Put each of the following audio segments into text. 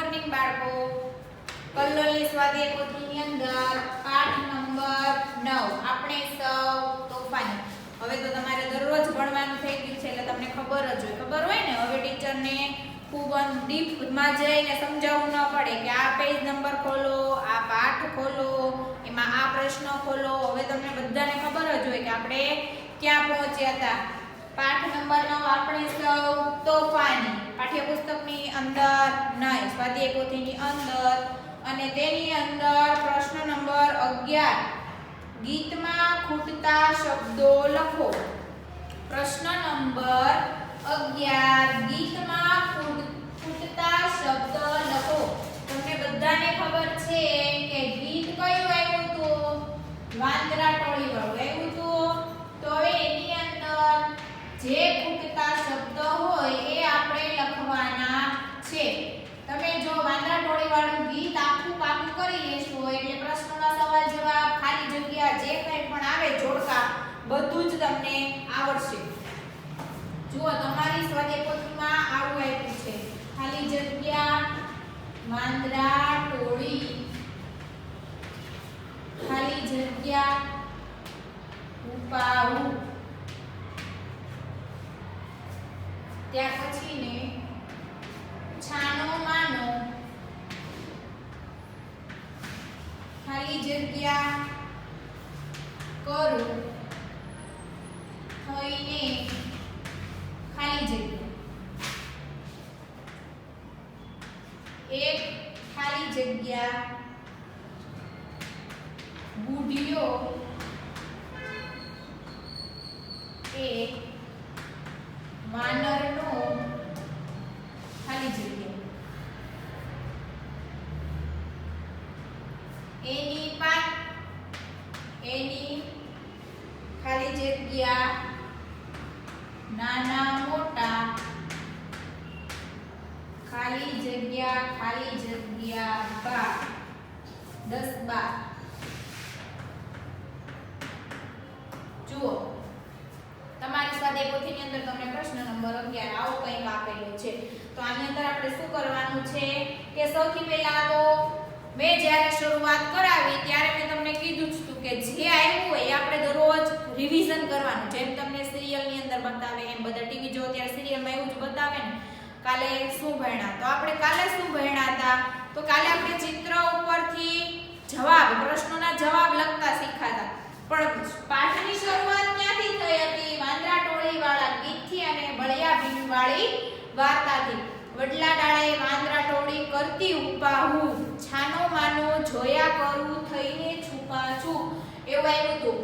Morning બાળકો. કલ્લોલની સ્વાધ્યાય પોથીની અંદર પાઠ નંબર 9 આપણે સૌ તોફાની. હવે તો તમારે દરરોજ ભણવાનું થઈ ગયું છે એટલે તમને ખબર જ હોય. ખબર હોય ને હવે ટીચરને ખૂબ ડીપમાં જઈને સમજાવવું ન પડે કે આ પેજ નંબર ખોલો, આ પાઠ ખોલો, એમાં આ પ્રશ્ન ખોલો. હવે તમને બધાને ખબર જ હોય કે આપણે ક્યાં પહોંચ્યા હતા. પાઠ નંબર 9 આપણે સૌ તોફાની. પાઠ્યપુસ્તકની અંદર નહીં, સ્વાધ્યાય પોથીની અંદર અને તેની અંદર પ્રશ્ન નંબર 11 ગીતમાં ખૂટતા શબ્દો લખો. પ્રશ્ન નંબર 11 ગીતમાં ખૂટતા શબ્દ લખો. તમને બધાને ખબર છે કે ગીત કયું આવ્યું હતું? વાંદરા ટોળી વાળું આવ્યું હતું. તો હવે એની અંદર જે ખૂટતા શબ્દ હોય એ આપણે લખવાના છે. તમે જો વાંદરા ટોળી વાળું ગીત આખું પાકું કરી લેશો એટલે પ્રશ્નોના સવાલ જવાબ, ખાલી જગ્યા જે કંઈ પણ આવે જોડકા બધું જ તમને આવડશે. જુઓ તમારી સ્વાધ્યાય પોથીમાં આવું આપ્યું છે. ખાલી જગ્યા વાંદરા ટોળી, ખાલી જગ્યા ઉપાઉ. ત્યાર પછી ને છાનો માનો, ખાલી જગ્યા કરું, થઈને ખાલી જગ્યા, એક ખાલી જગ્યા બુઢિયો, એક વાનરનો ખાલી જગ્યા, એની ખાલી જગ્યા નાના મોટા, ખાલી જગ્યા 10 12. જુઓ તમારી સ્વાધ્યાય પોથીની અંદર તમને પ્રશ્ન નંબર 11 આવો કંઈક આપેલો છે. તો આની અંદર આપણે શું કરવાનું છે કે સૌથી પહેલા તો મેં જ્યારે શરૂઆત કરાવી ત્યારે મેં તમને કીધું જ હતું કે જે આવ્યું હોય એ આપણે દરરોજ રિવિઝન કરવાનું. જેમ તમને સિરિયલની અંદર બતાવે એમ બધા ટીવી જો ત્યારે સિરિયલમાં એવું જ બતાવે ને કાલે શું ભણ્યા. તો આપણે કાલે શું ભણ્યા હતા? તો કાલે આપણે ચિત્ર ઉપરથી જવાબ, પ્રશ્નોના જવાબ લખતા શીખ્યા હતા. પણ પાઠની શરૂઆત ક્યાંથી થઈ હતી? વાંદરા ટોળી વાળા ગીતથી અને બળિયા ભીમ વાળી વાર્તાથી. વડલા ડાળે વાંદરા ટોળી કરતી ઉપાહુ, છાનો માનો જોયા કરું થઈને છુપા છું, એવું આવ્યું હતું.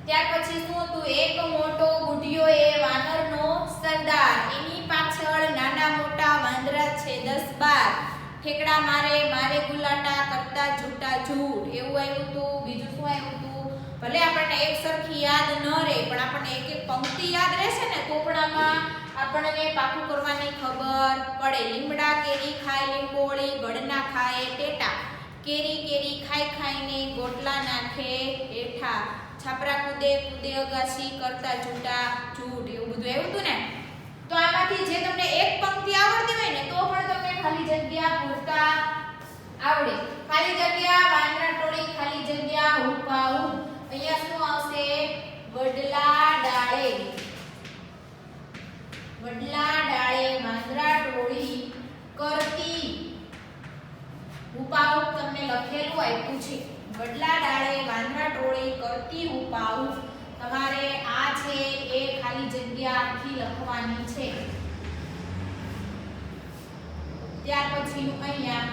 ત્યાર પછી શું હતું? એક મોટો બુઢિયો એ વાનરનો સરદાર, એની પાછળ નાના મોટા વાંદરા છે 10 12, ઠેકડા મારે ગુલાટા કરતા જૂટા જૂઠ, એવું આવ્યું હતું. બીજું શું આવ્યું હતું? ભલે આપણને એક સરખી યાદ ન રહે પણ આપણને એક એક પંક્તિ યાદ રહેશે ને તો પણ આમાં આપણને પાકું કરવાની ખબર પડે. લીમડા કેરી ખાય લીંબોળી, ગળના ખાય ટેટા, કેરી ખાઈને ગોટલા નાખે એઠા, છાપરા કૂદે અગાસી કરતા જૂટા જૂઠ, એવું બધું આવ્યું હતું ને. તો આમાંથી જે તમને એક પંક્તિ આવડતી હોય ને તો પણ તમને ખાલી જગ્યા પૂરતા આવડે. ખાલી જગ્યા વાંદરા ટોળી, ખાલી જગ્યા હુપાહુ. અહીંયા શું આવશે? વડલા ડાળે વાંદરા ટોળી કરતી ઉપાહુ. તમને લખેલું આપ્યું છે વડલા ડાળે વાંદરા ટોળી કરતી ઉપાહુ. તમારે આ છે એ ખાલી જગ્યા આખી લખવાની છે. ત્યાર પછીનું અહીંયા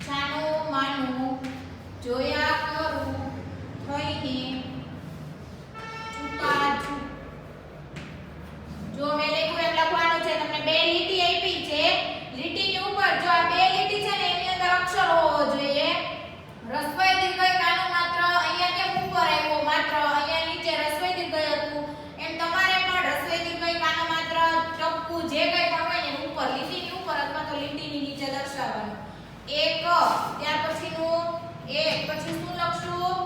છાનો માનો જોયા કરું થઈને છુપા છું. જો મેં લખ્યું એમ લખવાનું છે. તમને બે લીટી આપી છે. લીટીની ઉપર જો આ બે લીટી છે ને એની અંદર અક્ષર હોવો જોઈએ. રસ્વઈ દીર્ઘઈ કાનો માત્ર અહીંયા કેમ ઉપર આવ્યો? માત્ર અહીંયા નીચે રસ્વઈ દીર્ઘઈ હતું. એમ તમારે પણ રસ્વઈ દીર્ઘઈ કાનો માત્ર ટપકુ જે કંઈ પણ હોય એની ઉપર, લીટીની ઉપર અથવા તો લીટીની નીચે દર્શાવવાનું. એક ત્યાર પછીનું એક પછી શું લખશું?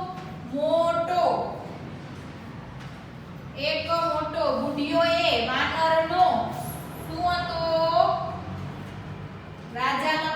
મોટો, એક મોટો બુઢિયો એ વાનરનો શું હતો? રાજાનો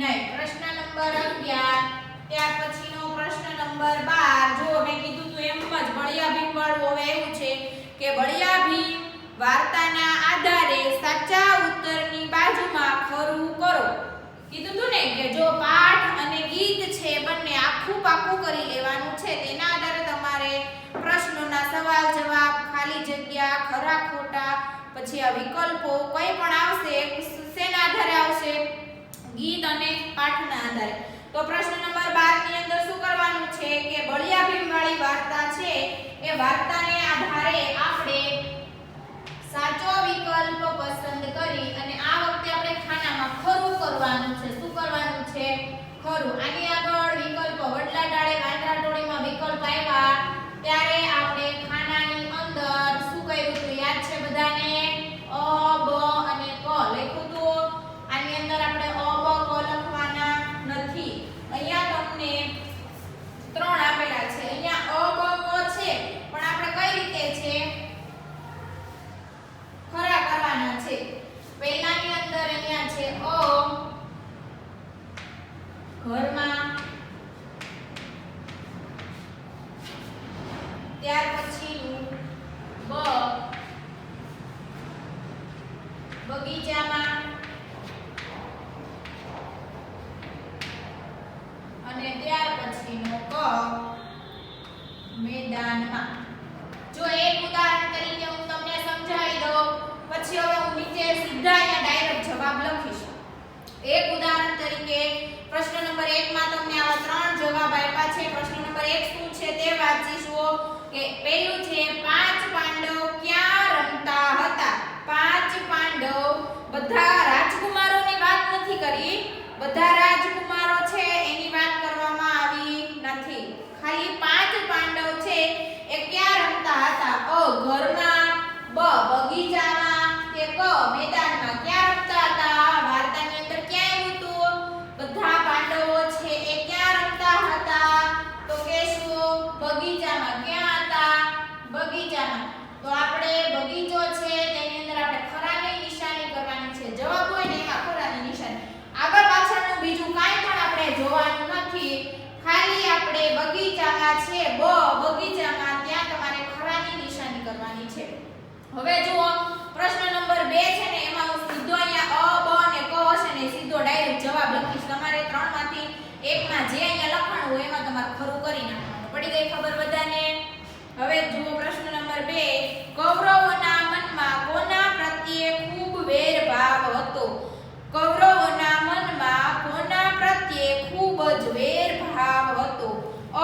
નહીં. પ્રશ્ન નંબર 11. ત્યાર પછીનો પ્રશ્ન નંબર 12. જો મેં કીધું તું એમ જ બળિયા ભીમ વાળું હવે એવું છે કે બળિયા ભીમ વાર્તાના આધારે સાચા ઉત્તરની બાજુમાં ખરું કરો. કીધું તું ને કે જો પાઠ અને ગીત છે બંને આખું પાકું કરી લેવાનું છે. તેના આધારે તમારે પ્રશ્નોના સવાલ જવાબ, ખાલી જગ્યા, ખરા ખોટા, પછી આ વિકલ્પો કંઈ પણ આવશે શેના આધારે આવશે? ગીત અને પાઠના આધારે. તો પ્રશ્ન નંબર 12 ની અંદર શું કરવાનું છે કે બળિયા ભીમ વાળી વાર્તા છે એ વાર્તાને આધારે આપણે સાચો વિકલ્પ પસંદ કરી અને આ વખતે આપણે ખાનામાં ખરું કરવાનું છે. શું કરવાનું છે? ખરું. આની આગળ વિકલ્પ વડલા ડાળે વાંદરા ટોળીમાં વિકલ્પ આવ્યા ત્યારે આપણે ખાનાની અંદર શું કર્યું હતું? યાદ છે બધાને? અ, બ અને ક લખ્યું હતું. આની અંદર આપણે અ, બ, ક લખવાના નથી. અહીંયા તમને 3 આપેલા છે. અહીંયા અ, બ, ક છે પણ આપણે કઈ રીતે છે? ખરા કરવાના છે. પહેલાની અંદર અહીંયા છે અ ઘરમાં, ત્યાર પછીનું બ બગીચામાં અને ત્યાર પછીનો ક મેદાનમાં. જો એક ઉદાહરણ તરીકે હું તમને સમજાવી દઉં પછી હવે હું નીચે સીધા અહીંયા ડાયરેક્ટ જવાબ લખીશ. એક ઉદાહરણ તરીકે પ્રશ્ન નંબર 1 માં તમને આવા 3 જવાબ આપ્યા છે. પ્રશ્ન નંબર 1 શું છે તે વાંચીશું કે પહેલું છે 5 પાંડવ ક્યાં રમતા હતા? 5 પાંડવ બધા રાજકુમારોની વાત નથી કરી. બધા રાજકુમારો છે એની વાત કરવામાં આવી નથી. ખાલી 5 પાંડવ છે એ ક્યાં રમતા હતા? અ ઘરમાં, બ બગીચામાં કે ક મેદાનમાં. ક્યાં રમતા હતા? વાર્તાની અંદર ક્યાં આવ્યું હતું? બધા પાંડવો છે એ ક્યાં રમતા હતા? તો કહેશું બગીચામાં. ક્યાં હતા? બગીચામાં. તો આપણે બગીચો છે તેની અંદર આપણે ખરાની નિશાની કરવાની છે. જવાબ હોય ને એમાં ખરાની નિશાની. આગળ પાછળનું બીજું કાંઈ પણ આપણે જોવાનું નથી. ખાલી આપણે બગીચામાં છે બ બગીચામાં ત્યાં તમારે ખરાની નિશાની કરવાની છે. હવે જુઓ પ્રશ્ન નંબર 2 છે ને એમાં હું સીધો અહીંયા અ બ અને ક હશે ને સીધો ડાયરેક્ટ જવાબ લખીશ. તમારે 3 માંથી એકમાં જે અહીંયા લખવાનું હોય એમાં તમારે ખરું કરી નાખવાનું. પડી ગઈ ખબર બધાને? હવે જુઓ પ્રશ્ન નંબર 2. કૌરવોના મનમાં કોના પ્રત્યે ખૂબ વેર ભાવ હતો? કૌરવોના મનમાં કોના પ્રત્યે ખૂબ જ વેર ભાવ હતો?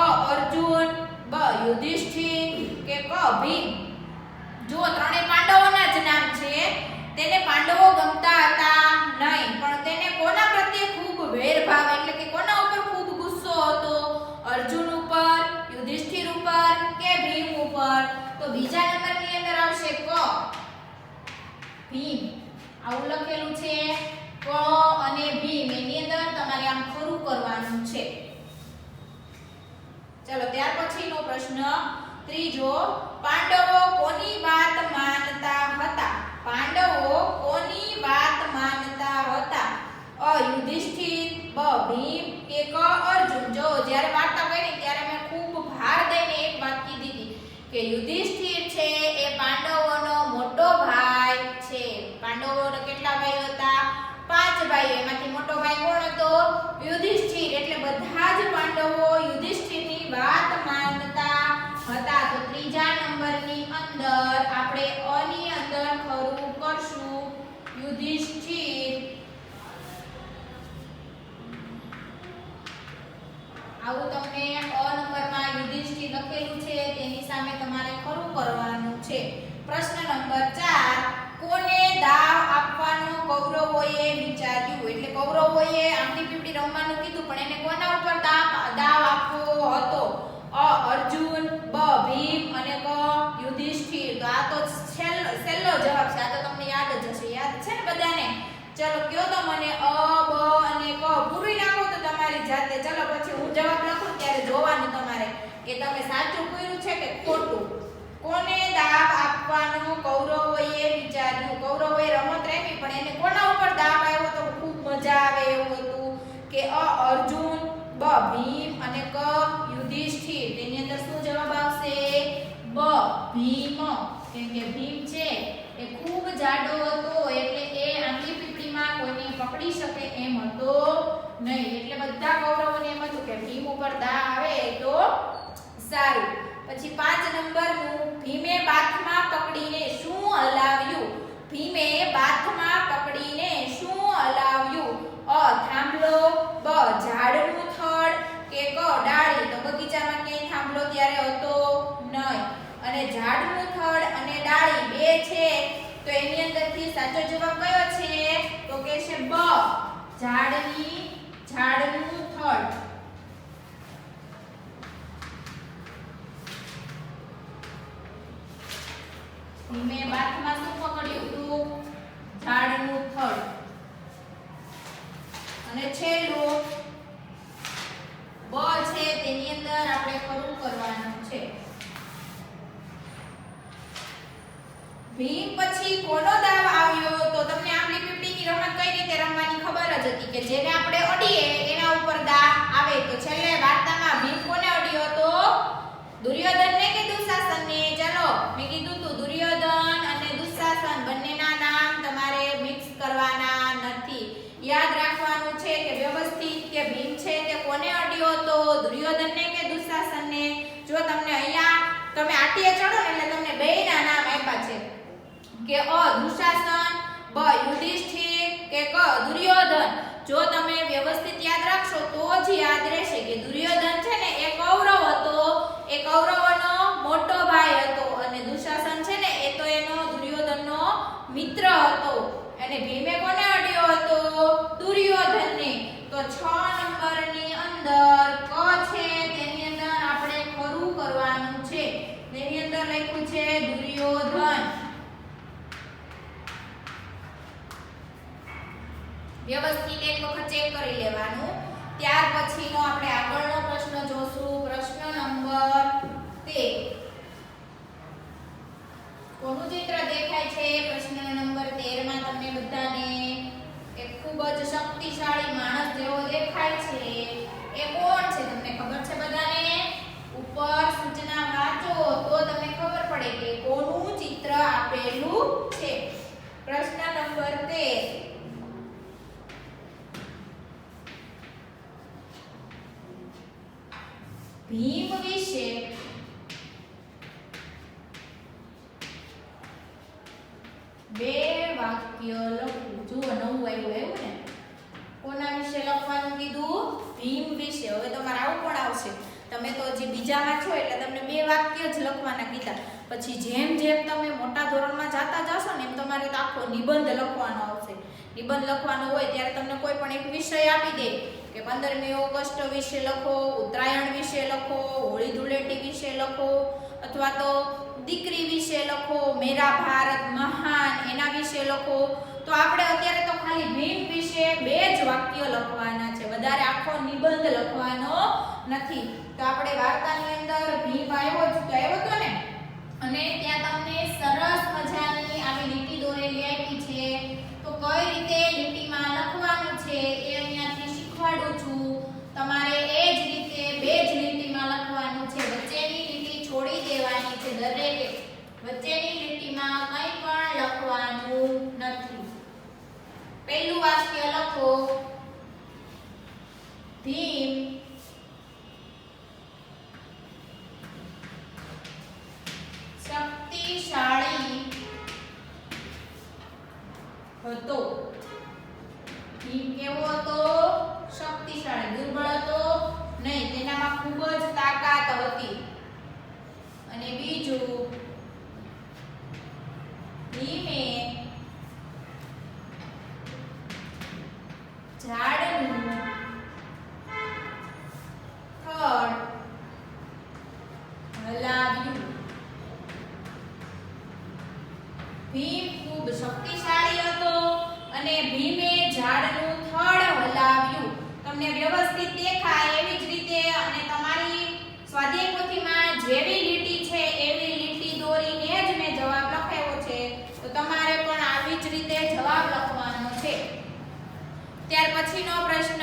અ અર્જુન, બ યુધિષ્ઠિર કે ક ભીમ. જો ત્રણે પાંડવોના જ નામ છે. તેને પાંડવો ગમતા હતા નહીં પણ તેને કોના પ્રત્યે ખૂબ વેરભાવ એટલે કે કોના ઉપર ખૂબ ગુસ્સો હતો? અર્જુન ઉપર, યુધિષ્ઠિર ઉપર કે ભીમ ઉપર? તો બીજા નંબરની અંદર આવશે ક ભીમ. આવું લખેલું છે ક અને ભીમ. એની અંદર તમારે આમ ખરું કરવાનું છે. ચલો ત્યાર પછીનો પ્રશ્ન ત્રીજો. પાંડવો કોની વાત માનતા હતા? પાંડવો કોની વાત માનતા હતા? અ યુધિષ્ઠિર, બ ભીમ કે ક અર્જુન. જો જ્યારે વાર્તા કરી ત્યારે મેં ખૂબ ભાર દઈને એક વાત કીધી હતી કે યુધિષ્ઠિર છે એ પાંડવોનો મોટો ભાઈ છે. પાંડવોના કેટલા ભાઈઓ હતા? 5 ભાઈઓ. એમાંથી મોટો ભાઈ કોણ હતો? યુધિષ્ઠિર. એટલે બધા જ પાંડવો યુધિષ્ઠિરની વાત માનતા હતા. તો ત્રીજા નંબરની અંદર આપણે અ ની અંદર ખરું કરશું યુધિષ્ઠિર. આવું તમને અ નંબરમાં યુધિષ્ઠિર લખેલું છે તેની સામે તમારે ખરું કરવાનું છે. પ્રશ્ન નંબર 4. કોને દાવ આપવાનો કૌરવોએ વિચાર્યું? એટલે કૌરવોએ આમની પીપળી રમવાનું કીધું પણ એને કોના ઉપર દાવ આપવો હતો? અ અર્જુન, બ ભીમ અને ક યુધિષ્ઠિર. તો આ તો છેલ્લો જવાબ છે. આ તો તમને યાદ જ હશે. યાદ છે ને બધાને? ચલો કયો તો મને અ બ અને ક પૂરી નાખો તો તમારી જાતે. ચલો પછી હું જવાબ લખું ત્યારે જોવાનું તમારે કે તમે સાચું પૂર્યું છે કે ખોટું. કોને દાવ આપવાનો કૌરવોએ વિચાર્યું? કૌરવોએ રમત રમી પણ એને કોના ઉપર દાવ આવ્યો તો ખૂબ મજા આવે એવું હતું? કેમ કે ભીમ છે એ ખૂબ જાડો હતો એટલે એ આંગળી પીપળીમાં કોઈને પકડી શકે એમ હતો નહીં. એટલે બધા કૌરવોને એમ હતું કે ભીમ ઉપર દા આવે તો સારું. પછી 5 નંબરનું ભીમે બાથમાં પકડીને શું હલાવ્યું? ભીમે બાથમાં પકડીને શું હલાવ્યું? અ થાંભલો, બ ઝાડનું થડ કે ક ડાળી. તો બગીચામાં ક્યાંય થાંભલો ત્યારે હતો નહીં અને ઝાડનું થડ અને ડાળી બે છે તો એની અંદરથી સાચો જવાબ કયો છે? તો કે છે બ ઝાડનું થડ. ભીમે બાથમાં શું પકડ્યું હતું? ઝાડનું થડ. અને છેલ્લું બ છે તેની અંદર આપણે ખરું કરવાનું છે. ભીમ પછી કોનો દાવ આવ્યો? તો તમને આંબલી પીપળીની રમત કઈ રીતે રમવાની ખબર જ હતી કે જેને આપણે અડીએ એના ઉપર દા આવે. તો છેલ્લે વાર્તામાં ભીમ કોને અડ્યો હતો? દુર્યોધનને કે દુશાસનને? ચલો મેં કીધું તું દુર્યોધન અને દુશાસન બંનેના નામ તમારે મિક્સ કરવાના નથી. યાદ રાખવાનું છે કે વ્યવસ્થિત કે ભીમ છે તે કોને અડ્યો હતો? દુર્યોધનને કે દુશાસનને? જો તમને અહીંયા તમે આટીએ ચડો ને એટલે તમને બેયના નામ આપ્યા છે કે અ દુશાસન, બ યુધિષ્ઠિર કે ક દુર્યોધન. જો તમે વ્યવસ્થિત યાદ રાખશો તો જ યાદ રહેશે કે દુર્યોધન છે ને એ કૌરવ હતો, એ કૌરવોનો મોટો ભાઈ હતો અને દુશાસન છે ને એ તો એનો દુર્યોધનનો મિત્ર હતો. અને ભીમે કોને અડ્યો હતો? દુર્યોધનને. તો 6 નંબરની અંદર ક છે તેની અંદર આપણે ખરું કરવાનું છે. તેની અંદર લખ્યું છે દુર્યોધન. વ્યવસ્થિત એક વખત ચેક કરી લેવાનું. ત્યાર પછીનો આપણે આગળનો પ્રશ્ન જોશું. પ્રશ્ન નંબર 13. કોનું ચિત્ર દેખાય છે? પ્રશ્ન નંબર 13 માં તમને બધાને એક ખૂબ જ શક્તિશાળી માણસ જેવો દેખાય છે. એ કોણ છે તમને ખબર છે બધાને? ઉપર સૂચના વાંચો તો તમને ખબર પડે કે કોનું ચિત્ર આપેલું છે. પ્રશ્ન નંબર 13. ભીમ વિશે બે વાક્ય લખવું. જુઓ નવું આવ્યું ને. કોના વિશે લખવાનું કીધું? ભીમ વિશે. હવે તમારે આવું પણ આવશે. તમે તો હજી બીજામાં છો એટલે તમને બે વાક્ય જ લખવાના કીધા. પછી જેમ જેમ તમે મોટા ધોરણમાં જતા જશો ને એમ તમારે તો આખો નિબંધ લખવાનો આવશે. નિબંધ લખવાનો હોય ત્યારે તમને કોઈ પણ એક વિષય આપી દે કે 15મી ઓગસ્ટ વિશે લખો, ઉત્તરાયણ વિશે લખો, હોળી ધૂળેટી વિશે લખો અથવા તો દીકરી વિશે લખો, મેરા ભારત મહાન એના વિશે લખો. તો આપણે અત્યારે તો ખાલી ભીમ વિશે બે જ વાક્ય લખવાના છે. વધારે આખો નિબંધ લખવાનો નથી. તો આપણે વાર્તાની અંદર ભીમ આવ્યો હતો ને અને ત્યાં તમને સરસ મજાની આવી લીટી દોરેલી આપી છે. તો કઈ રીતે લીટીમાં લખવાનું છે એ અહીંયાથી શીખવાડું છું. તમારે એ જ રીતે બે જ લીટીમાં લખવાનું છે. વચ્ચેની લીટી છોડી દેવાની છે. દરેકે વચ્ચેની લીટીમાં કંઈ પણ લખવાનું નથી. પહેલું વાક્ય લખો. ભીમ શક્તિશાળી હતો. ભીમ કેવો હતો? શક્તિશાળી. દુર્બળ હતો નહીં. તેનામાં ખૂબ જ તાકાત હતી. અને બીજું, ભીમે ઝાડનું થડ હલાવ્યું. ભીમ ખૂબ શક્તિશાળી હતો અને ભીમે ઝાડનું થડ હલાવ્યું. તમને વ્યવસ્થિત દેખાય એવી જ રીતે અને તમારી સ્વાધ્યાય પોથીમાં જેવી લીટી છે એવી લીટી દોરીને જ મેં જવાબ લખાવ્યો છે. તો તમારે પણ આવી જ રીતે જવાબ લખવાનો છે. ત્યાર પછીનો પ્રશ્ન,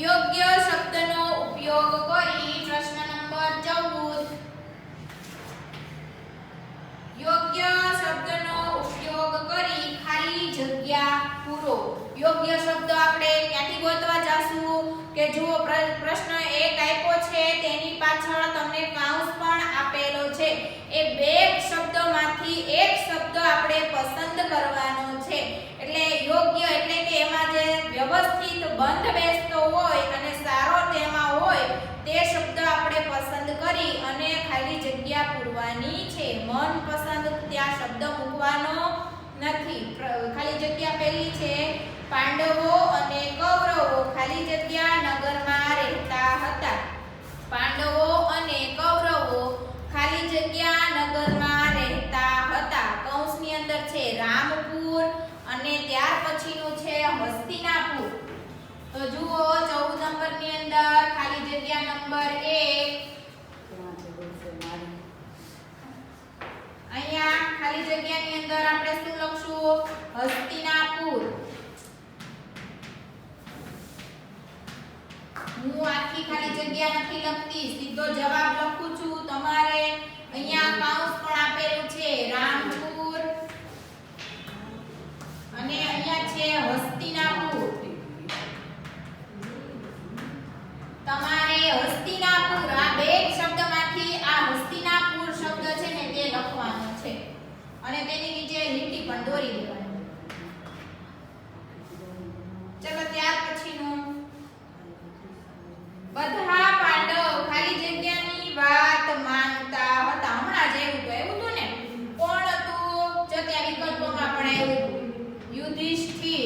યોગ્ય શબ્દનો ઉપયોગ કરી. પ્રશ્ન નંબર 14. યોગ્ય યોગ્ય શબ્દ આપણે ક્યાંથી ગોતવા જાશું કે જુઓ પ્રશ્ન 1 આપ્યો છે તેની પાછળ તમને કૌંસ પણ આપેલો છે એ બે શબ્દોમાંથી એક શબ્દ આપણે પસંદ કરવાનો છે એટલે યોગ્ય એટલે કે એમાં જે વ્યવસ્થિત બંધ બેસતો હોય અને સારો તેમાં હોય તે શબ્દ આપણે પસંદ કરી અને ખાલી જગ્યા પૂરવાની છે મનપસંદ ત્યાં શબ્દ મૂકવાનો નથી ખાલી જગ્યા પહેલી છે પાંડવો અને કૌરવો ખાલી જગ્યા નગરમાં રહેતા હતા પાંડવો અને કૌરવો ખાલી જગ્યા નગરમાં રહેતા હતા કૌંસની અંદર છે રામપુર અને ત્યાર પછીનું છે હસ્તિનાપુર તો જુઓ 14 નંબરની અંદર ખાલી જગ્યા નંબર 1 અહીંયા ખાલી જગ્યાની અંદર આપણે શું લખશું હસ્તિનાપુર હું આખી ખાલી જગ્યા નથી લખતી સીધો જવાબ લખું છું તમારે અહીંયા કૌંસ પણ આપેલું છે રામપુર અને અહીંયા છે હસ્તિનાપુર તમારે હસ્તિનાપુર આ બે શબ્દમાંથી આ હસ્તિનાપુર શબ્દ છે ને તે લખવાનો છે અને તેની નીચે લીટી પણ દોરી દેવાની ચલો ત્યાર પછીનું બધા પાંડવ ખાલી જગ્યાની વાત માનતા હતા હમણાં જ એવું હતું ને કોણ હતું જો ત્યાં વિકલ્પોમાં પણ આવ્યું યુધિષ્ઠિર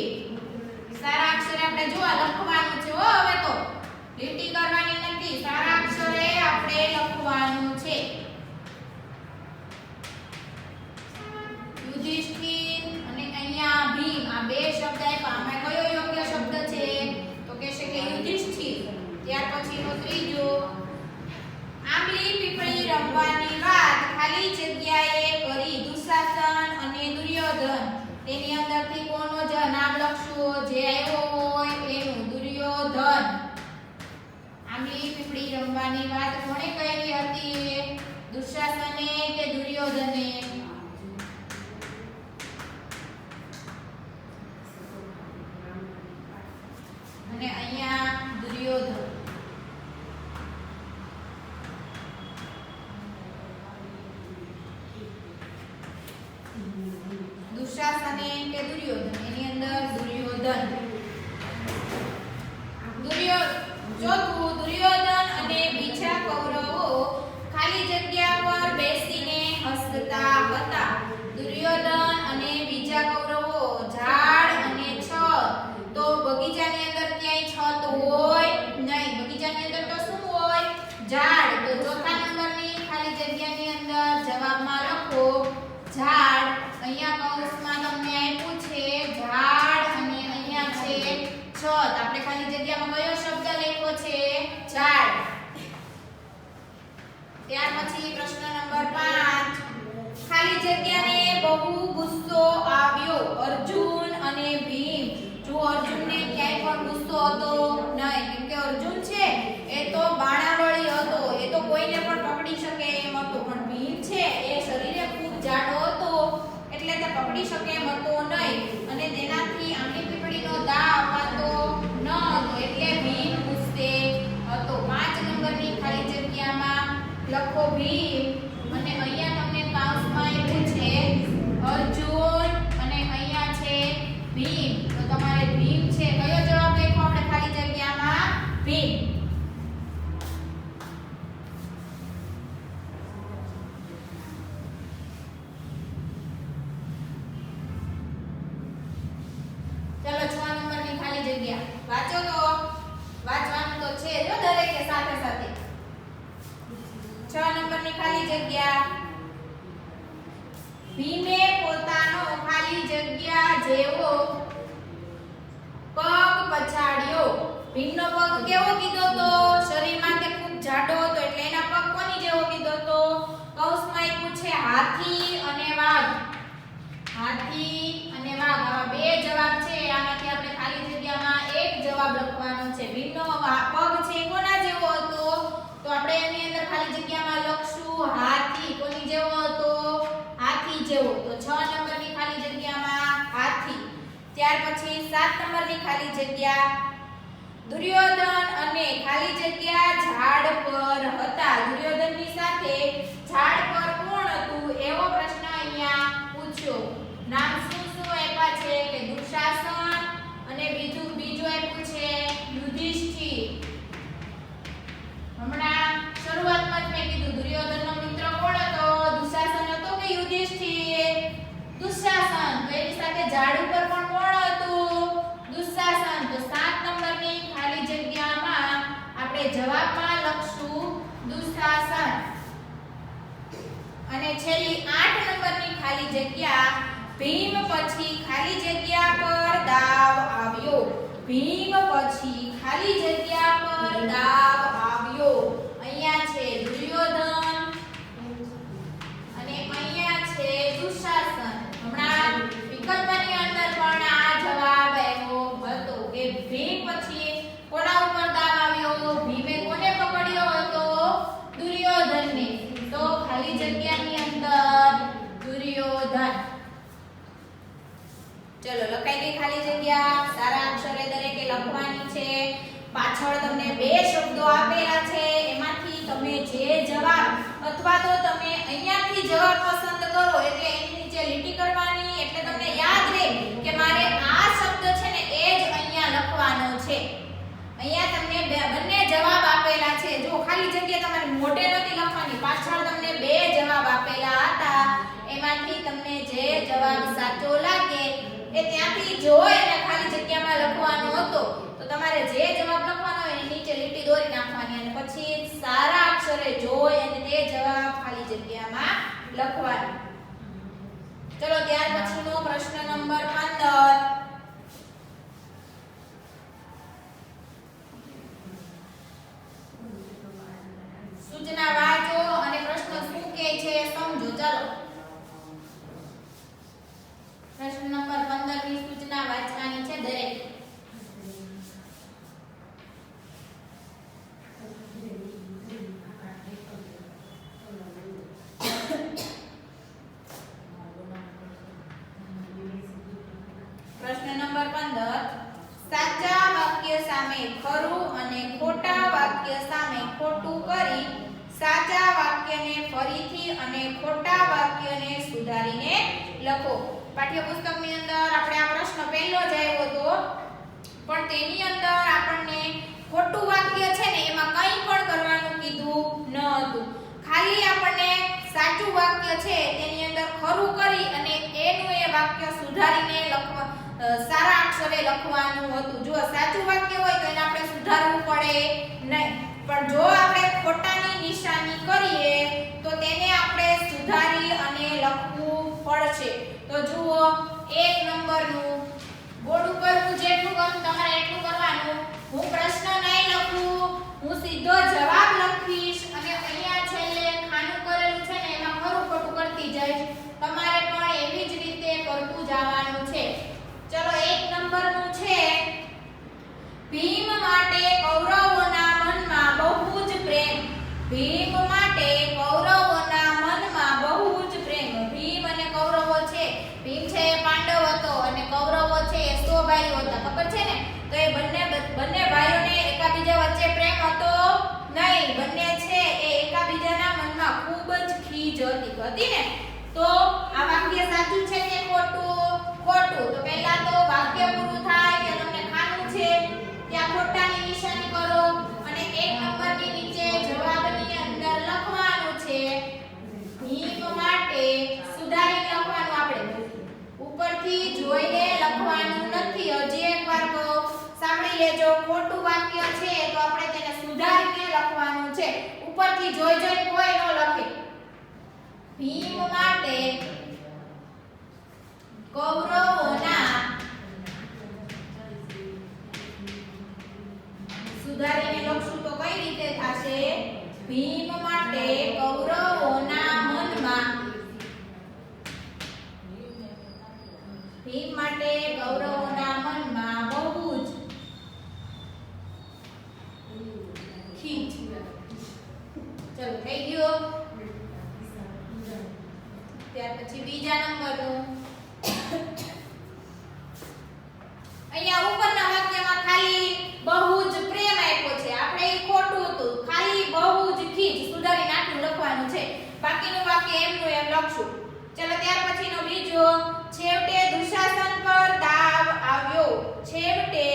સારા અક્ષરે આપણે જોવા લખવાનું છે હો હવે તો લીટી કરવાની નથી સારા અક્ષરે આપણે લખવાનું છે યુધિષ્ઠિર અને અહીંયા ભીમ આ બે શબ્દ આપ્યા આમાં કયો યોગ્ય શબ્દ છે તો કહેશે કે યુધિષ્ઠિર ત્યાર પછીનો ત્રીજો આંબલી પીપળી રમવાની વાત ખાલી જગ્યાએ કરી દુશાસન અને દુર્યોધન તેની અંદરથી કોનો નામ લખશું જે આવ્યો હોય એનું દુર્યોધન આંબલી પીપળી રમવાની વાત કોણે કરી હતી દુશાસને કે દુર્યોધને અને અહીંયા દુર્યોધન દુશાસને કે દુર્યોધન એની અંદર દુર્યોધન ચોથું દુર્યોધન અને બીજા કૌરવો ખાલી જગ્યા પર બેસીને હસતા હતા દુર્યોધન અને બીજા કૌરવો ઝાડ અને છત તો બગીચાની અંદર ક્યાંય છત હોય નહીં બગીચાની અંદર તો શું હોય ઝાડ તો ચોથા નંબરની ખાલી જગ્યાની અંદર જવાબમાં લખો ઝાડ અહીંયા કૌંસમાં તમને આપ્યું છે ઝાડ અને અહીંયા છે છત આપણે ખાલી જગ્યામાં કયો શબ્દ લખ્યો છે ઝાડ ત્યાર પછી પ્રશ્ન નંબર 5 ખાલી જગ્યાને બહુ ગુસ્સો આવ્યો અર્જુન અને ભીમ જો અર્જુનને ક્યાંય પણ ગુસ્સો હતો નહીં કેમ કે અર્જુન છે એ તો બાણાવળી હતો એ તો કોઈને પણ પકડી શકે એમ હતો પણ ભીમ છે એ શરીરે ખૂબ જાડો હતો એટલે તે પકડી શકે એમ હતો નહીં અને તેનાથી આંબલી પીપળીનો દા અપાતો ન હતો એટલે ભીમ ગુસ્સે હતો 5 નંબરની ખાલી જગ્યામાં લખો ભીમ અને અહીંયા તમને કૌંસમાં આપ્યું છે અર્જુન અને અહીંયા છે ભીમ તો તમારે ભીમ છે કયો જવાબ લખો આપણે ખાલી જગ્યામાં ભીમ ચલો 6 નંબરની ખાલી જગ્યા વાંચો તો વાંચવાનું તો છે જો દરેકે સાથે સાથે 6 નંબરની ખાલી જગ્યા ભીમે પોતાનો ખાલી જગ્યા જેવો પગ પછાડ્યો ભીમનો પગ કેવો કીધો તો શરીરમાં તે ખૂબ જાડો હતો એટલે એના પગ કોની જેવો કીધો તો કૌંસમાં આપ્યું છે હાથી અને વાઘ આવા બે જવાબ છે આમાંથી આપણે ખાલી જગ્યામાં એક જવાબ લખવાનો છે ભીમનો પગ છે કોના જેવો હતો તો આપણે એની અંદર ખાલી જગ્યામાં લખશું હાથી કોની જેવો હતો હાથી જેવો તો 6 નંબરની ખાલી જગ્યામાં હાથી ત્યાર પછી 7 નંબરની ખાલી જગ્યા દુર્યોધન અને ખાલી જગ્યા ઝાડ પર હતા. દુર્યોધનની સાથે ઝાડ પર કોણ હતું એવો પ્રશ્ન અહીંયા પૂછ્યો. નામ શું આપ્યા છે કે દુશાસન અને બીજું આપ્યું છે યુધિષ્ઠિર. હમણાં શરૂઆતમાં જ મેં કીધું દુર્યોધનનો મિત્ર કોણ હતો? દુશાસન હતો કે યુધિષ્ઠિર? દુશાસન. તો એની સાથે ઝાડ ઉપર પણ કોણ હતું? દુશાસન. તો 7 નંબરની ખાલી જગ્યામાં આપણે જવાબમાં લખશું દુશાસન. અને છેલ્લી 8 નંબરની ખાલી જગ્યા ભીમ પછી ખાલી જગ્યા પર દાવ આવ્યો. ભીમ પછી ખાલી જગ્યા પર દાવ આવ્યો. અહીંયા છે દુર્યોધન અને અહીંયા છે દુશાસન. હમણાં વિકલ્પની અંદર પણ આ જવાબ આવ્યો હતો કે ભીમ પછી કોના ઉપર દાવ આવ્યો? ભીમે કોને પકડ્યો હતો? દુર્યોધનને. તો ખાલી જગ્યાની અંદર દુર્યોધન. ચલો લખાઈ ગઈ ખાલી જગ્યા. સારા અક્ષરે દરેકે લખવાની છે. પાછળ તમને બે શબ્દો આપેલા છે, એમાંથી તમે જે જવાબ અથવા તો તમે અહીંયાથી જવાબ પસંદ કરો એટલે એની નીચે લીટી કરવાની, એટલે તમને યાદ રહે કે મારે આ શબ્દ છે ને એ જ અહીંયા લખવાનો છે. અહીંયા તમને બંને જવાબ આપેલા છે. જો ખાલી જગ્યા તમારે મોઢે નથી લખવાની, પાછળ તમને બે જવાબ આપેલા હતા, એમાંથી તમને જે જવાબ સાચો લાગે એ ત્યાંથી જોઈ અને ખાલી જગ્યામાં લખવાનો હતો. તો તમારે જે જવાબ લખવાનો હોય એની નીચે લીટી દોરી નાખવાની અને પછી સારા અક્ષરે જોઈ અને તે જવાબ ખાલી જગ્યામાં લખવાનો. ચલો ત્યાર પછીનો પ્રશ્ન નંબર 15. સૂચના વાંચો અને પ્રશ્ન શું કહે છે સમજો. ચાલો પ્રશ્ન નંબર 15 ની સૂચના વાંચવાની છે દરેક. પ્રશ્ન નંબર 15 સાચા વાક્ય સામે ખરું અને ખોટા વાક્ય સામે ખોટું કરી સાચા વાક્યને ફરીથી અને ખોટા વાક્યને સુધારીને લખો. પાઠ્યપુસ્તકની અંદર આપણે આ પ્રશ્ન પહેલો જ આવ્યો હતો, પણ તેની અંદર આપણને ખોટું વાક્ય છે ને એમાં કંઈ પણ કરવાનું કીધું ન હતું. ખાલી આપણને સાચું વાક્ય છે તેની અંદર ખરું કરી અને એનું એ વાક્ય સુધારીને લખવા સારા અક્ષરે લખવાનું હતું. જો સાચું વાક્ય હોય તો એને આપણે સુધારવું પડે નહીં, પણ જો આપણે ખોટાની નિશાની કરીએ તો તેને આપણે સુધારી અને લખવું પડશે. તો જુઓ 1 નંબરનું બોર્ડ ઉપર હું જેટલું કરું તમારે એટલું કરવાનું. હું પ્રશ્ન નહીં લખું, હું સીધો જવાબ લખીશ અને અહીંયા છેલ્લે ખાનું કરેલું છે ને એમાં ખરું ખોટું કરતી જઈશ. તમારે પણ એવી જ રીતે કરતું જવાનું છે. ચલો 1 નંબરનું છે ભીમ માટે કૌરવોના મનમાં બહુ જ પ્રેમ. ભીમ માટે કૌરવોના મનમાં બહુ જ પ્રેમ. ભીમ અને કૌરવો છે, ભીમ છે એ પાંડવ હતો અને કૌરવો છે એ 100 ભાઈઓ હતા, ખબર છે ને? તો એ બંને ભાઈઓને એકાબીજા વચ્ચે પ્રેમ હતો નહીં. બંને છે એ એકાબીજાના મનમાં ખૂબ જ ખીજ હતી ને. તો આ વાક્ય સાચું છે કે ખોટું? ખોટું. તો પહેલા તો વાક્ય પૂરું થાય કે તમને ખાનું છે ત્યાં ખોટાની નિશાની કરો અને 1 નંબરની નીચે જવાબની અંદર લખવાનું છે ભીમ માટે. સુધારીને લખવાનું, આપણે ઉપરથી જોઈને લખવાનું નથી. હજી એકવાર કહું, સાંભળી લેજો. ખોટું વાક્ય છે તો આપણે તેને સુધારીને લખવાનું છે. ઉપરથી જોઈ કોઈ ન લખે. ભીમ માટે કૌરવોના, સુધારીને લખશું તો કઈ રીતે થશે? ભીમ માટે કૌરવોના મનમાં, ભીમ માટે કૌરવોના મનમાં બહુ જ ખીજ. ચલો થઈ ગયો. ત્યાર પછી બીજા નંબરનું ચલો ત્યાર પછીનો બીજો, છેવટે દુશાસન પર દાવ આવ્યો. છેવટે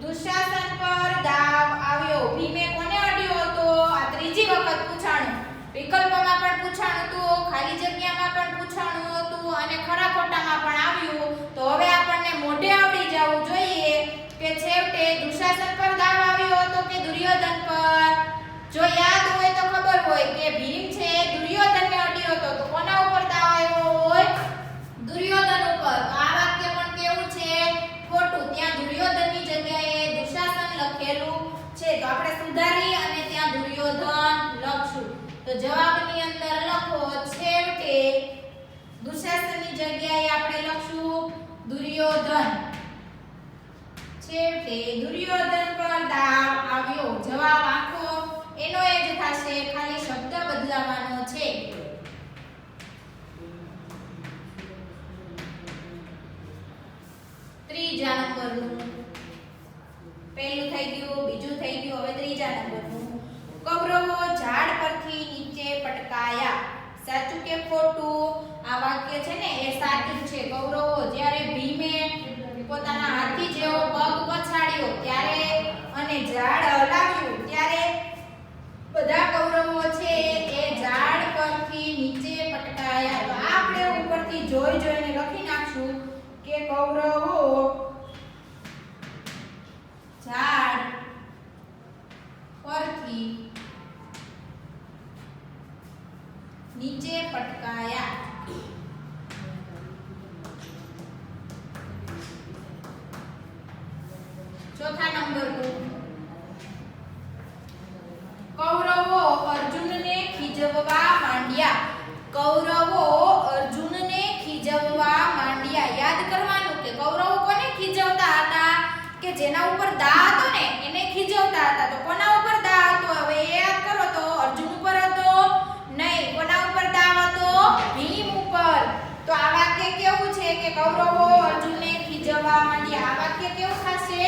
દુશાસન પર દાવ આવ્યો. ભીમે કોને અડ્યો હતો? આ ત્રીજી વખત પૂછાણું. વિકલ્પમાં પણ પૂછાણું હતું, ખાલી જગ્યામાં પણ પૂછાણું હતું અને ખરા ખોટામાં પણ આવ્યું. તો હવે આપણને મોઢે આવડી જવું જોઈએ કે છેવટે દુશાસન પર દાવ આવ્યો હતો કે દુર્યોધન પર. જો યાદ હોય તો ખબર હોય કે ભીમ છે દુર્યોધનને અડ્યો હતો, તો કોના ઉપર દાવ આવ્યો હોય? દુર્યોધન ઉપર. તો આ વાક્ય પણ કેવું છે? ખોટું. ત્યાં દુર્યોધનની જગ્યાએ દુશાસન લખેલું છે, તો આપણે સુધારી અને ત્યાં દુર્યોધન લખશું. તો જવાબની અંદર લખો છેવટે દુશાસનની જગ્યાએ આપણે લખશું દુર્યોધન. છેવટે દુર્યોધન પર દાવ આવ્યો. જવાબ આખો એનો એ જ થશે, ખાલી શબ્દ બદલાવાનો છે. ત્રીજા નંબરનું પહેલું થઈ ગયું, બીજું થઈ ગયું, હવે ત્રીજા નંબરનું. કૌરવો ઝાડ પરથી નીચે પટકાયા. સાચું કે ખોટું? આ વાક્ય છે ને એ સાચું છે. કૌરવો જ્યારે ભીમે પોતાના હાથી જેવો પગ પછાડ્યો ત્યારે અને ઝાડ હલાવ્યું ત્યારે બધા કૌરવો છે એ ઝાડ પરથી નીચે પટકાયા. તો આપણે ઉપરથી જોઈને લખી નાખશું કે કૌરવો ઝાડ પરથી નીચે પટકાયા. ચોથા નંબરનું, કૌરવો અર્જુનને ખીજવવા માંડ્યા. કૌરવો અર્જુનને ખીજવવા માંડ્યા. યાદ કરવાનું કે કૌરવો કોને ખીજવતા હતા? કે જેના ઉપર દા હતો ને એને ખીજવતા હતા. તો કોના ઉપર દા હતો? હવે એ યાદ કરો તો અર્જુન ઉપર હતો નહીં. કોના ઉપર દા હતો? ભીમ ઉપર. તો આ વાક્ય કેવું છે કે કૌરવો અર્જુનને ખીજવવા માંડ્યા. આ વાક્ય કેવું થશે?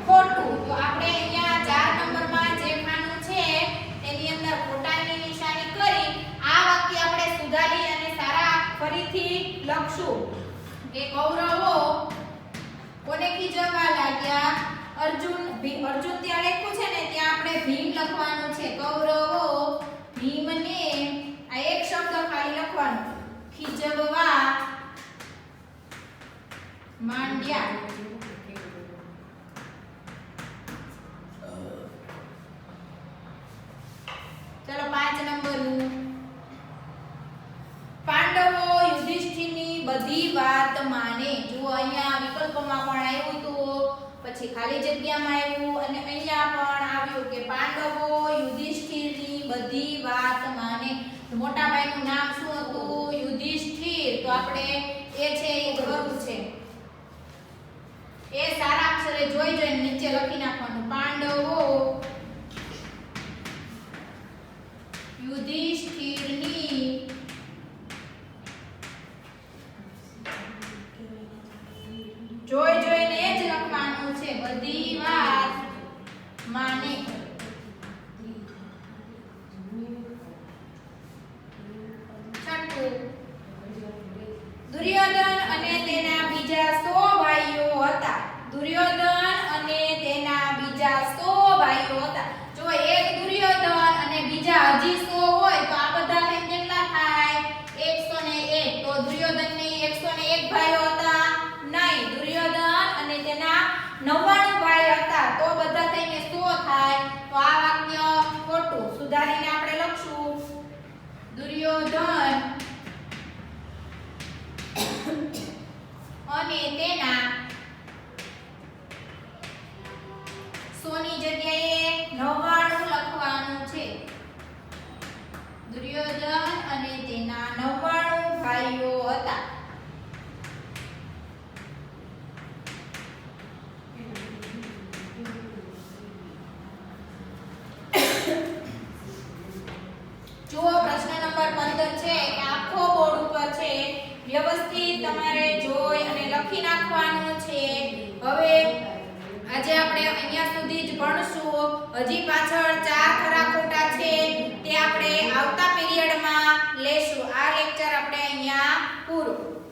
ખોટું. તો આપણે અહીંયા 4 નંબરમાં જે ખાનું છે તેની અંદર ખોટાની નિશાની કરી આ વાક્ય આપણે સુધારી અને સારા ફરીથી લખશું કે કૌરવો કોને ખીજવવા લાગ્યા? અર્જુન. અર્જુન ત્યાં લખ્યું છે ને ત્યાં આપણે ભીમ લખવાનું છે. કૌરવો ભીમને આ એક શબ્દ ખાલી લખવાનો, ખીજવવા માંડ્યા. ચલો 5 નંબરનું, પાંડવો યુધિષ્ઠિરની બધી વાત માને. જો અહીંયા વિકલ્પમાં પણ આવ્યું હતું, પછી ખાલી જગ્યામાં આવ્યું અને અહીંયા પણ આવ્યું કે પાંડવો યુધિષ્ઠિરની બધી વાત માને. મોટા ભાઈનું નામ શું હતું? યુધિષ્ઠિર. તો આપણે એ છે એ ખરું છે. એ સારા અક્ષરે જોઈને નીચે લખી નાખવાનું. પાંડવો યુધિષ્ઠિરની જોઈને જ લખવાનું છે. બધી વાત માને. છઠ્ઠું, દુર્યોધન અને તેના બીજા 100 ભાઈઓ હતા. દુર્યોધન અને તેના બીજા 100 ભાઈઓ હતા. જો એક દુર્યોધન અને બીજા હજી 100 હોય તો આ બધા થઈને કેટલા થાય? 101. તો દુર્યોધનની 101 ભાઈઓ હતા નહીં. દુર્યોધન અને તેના 99 ભાઈ હતા તો બધા થઈને 100 થાય. તો આ વાક્ય ખોટું. સુધારીને આપણે લખશું દુર્યોધન અને તેના 100 ની જગ્યાએ 99 લખવાનું છે. દુર્યોધન અને તેના 99 ભાઈઓ હતા. જુઓ પ્રશ્ન નંબર 15 છે કે આખો બોર્ડ ઉપર છે, વ્યવસ્થિત તમારે જોઈ અને લખી નાખવાનું છે. હવે આજે આપણે અહીંયા સુધી જ ભણશું. હજી પાછળ 4 ખરા ખોટા છે તે આપણે આવતા પીરિયડમાં લેશું. આ લેક્ચર આપણે અહીંયા પૂરું. ગુડ